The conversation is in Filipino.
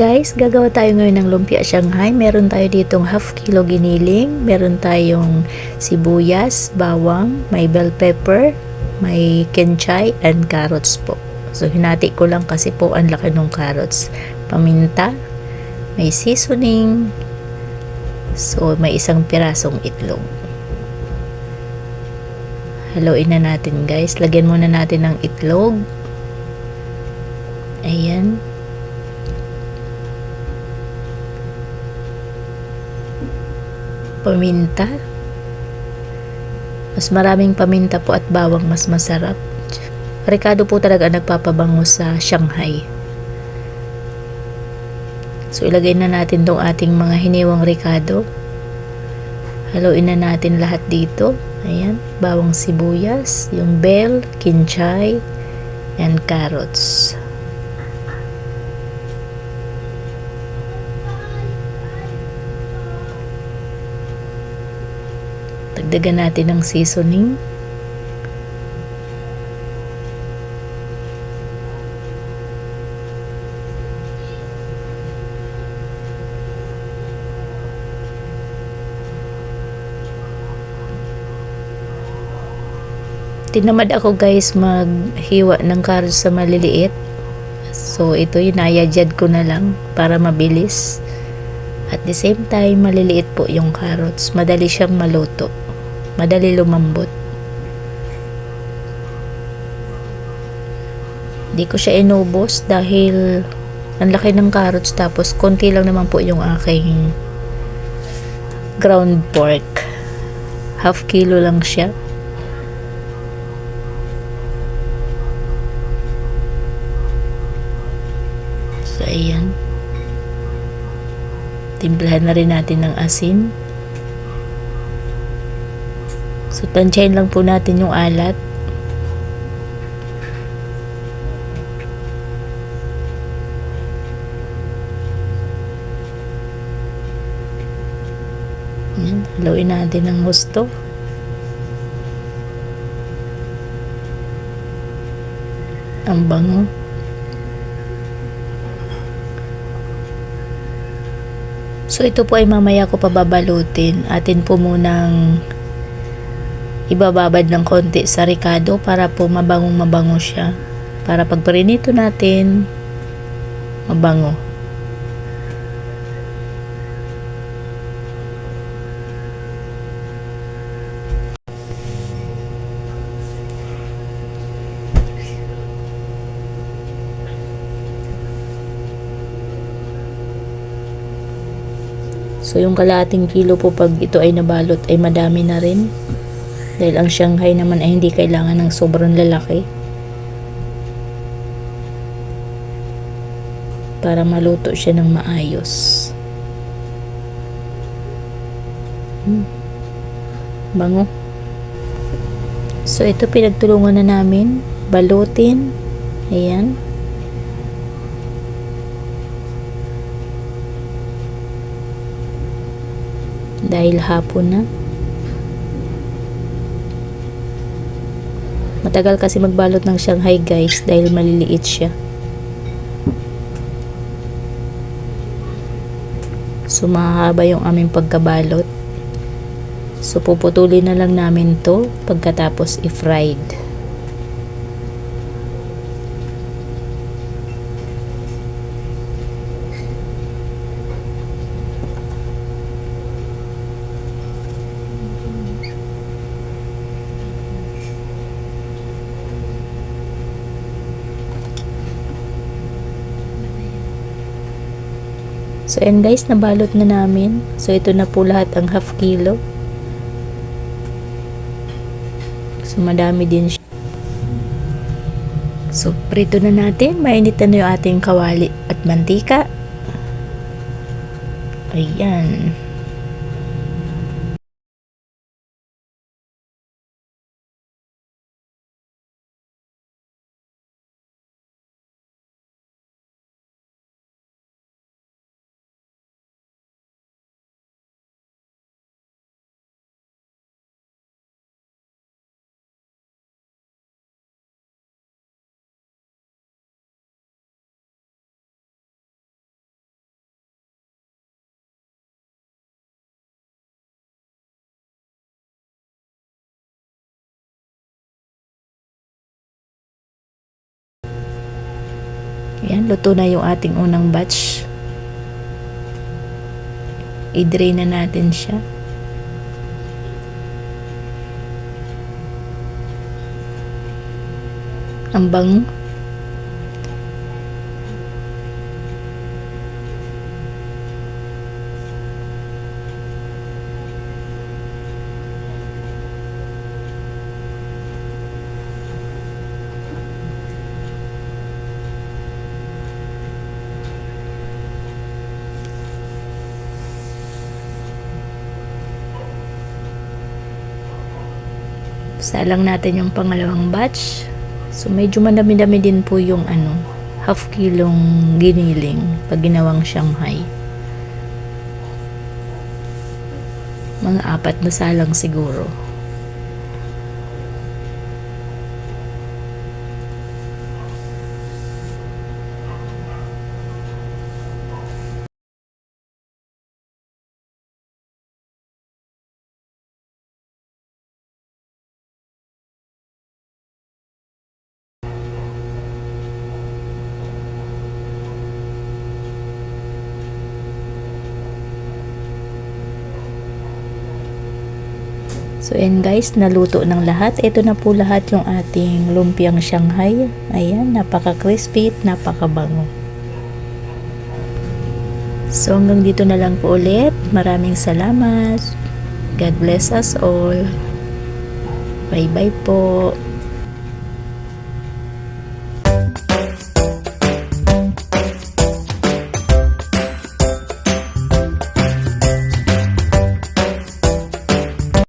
Guys, gagawa tayo ngayon ng lumpia Shanghai. Meron tayo ditong half kilo giniling, meron tayong sibuyas, bawang, may bell pepper, may kenchay, and carrots po. So, hinati ko lang kasi po ang laki ng carrots. Paminta, may seasoning, so may isang pirasong itlog. Haluin na natin guys. Lagyan muna natin ng itlog. Ayan. Paminta. Mas maraming paminta po at bawang mas masarap. Ricado po talaga nagpapabango sa Shanghai. So ilagay na natin tong ating mga hiniwang ricado. Haluin na natin lahat dito. Ayan, bawang sibuyas, yung bell, kinchay, and carrots. Dagdagan natin ng seasoning. Tinamad ako guys maghiwa ng carrots sa maliliit. So ito inayadjad ko na lang para mabilis. At the same time maliliit po yung carrots. Madali siyang maluto. Madali lumambot. Di ko siya inubos dahil ang laki ng carrots tapos konti lang naman po yung aking ground pork. Half kilo lang siya. So ayan. Timplahan na rin natin ng asin. So, tansyahin lang po natin yung alat. Ayan, haluin natin ng gusto. Ang bango. So, ito po ay mamaya ko pababalutin. Atin po munang ibababad ng konti sa ricado para po mabango siya. Para pag prinito natin, mabango. So yung kalahating kilo po pag ito ay nabalot ay madami na rin. Dahil ang Shanghai naman ay hindi kailangan ng sobrang lalaki. Para maluto siya ng maayos. Bango. So ito pinagtulungan na namin. Balutin. Ayan. Dahil hapon na. Matagal kasi magbalot ng Shanghai guys dahil maliliit siya. So mahaba yung aming pagkabalot. So puputulin na lang namin to pagkatapos i-fried. So, and guys, nabalot na namin. So, ito na po lahat ang half kilo. So, madami din siya. So, prito na natin. Mainitan na yung ating kawali at mantika. Ayan. Ayan, luto na yung ating unang batch. I-drain na natin siya. Ang bango. Salang natin yung pangalawang batch. So medyo madami-dami din po yung half kilong giniling pag ginawang Shanghai. Mga 4 na salang siguro. So ayan guys, naluto ng lahat. Ito na po lahat yung ating lumpiang Shanghai. Ayan, napaka-crispy at napakabango. So hanggang dito na lang po ulit. Maraming salamat. God bless us all. Bye bye po.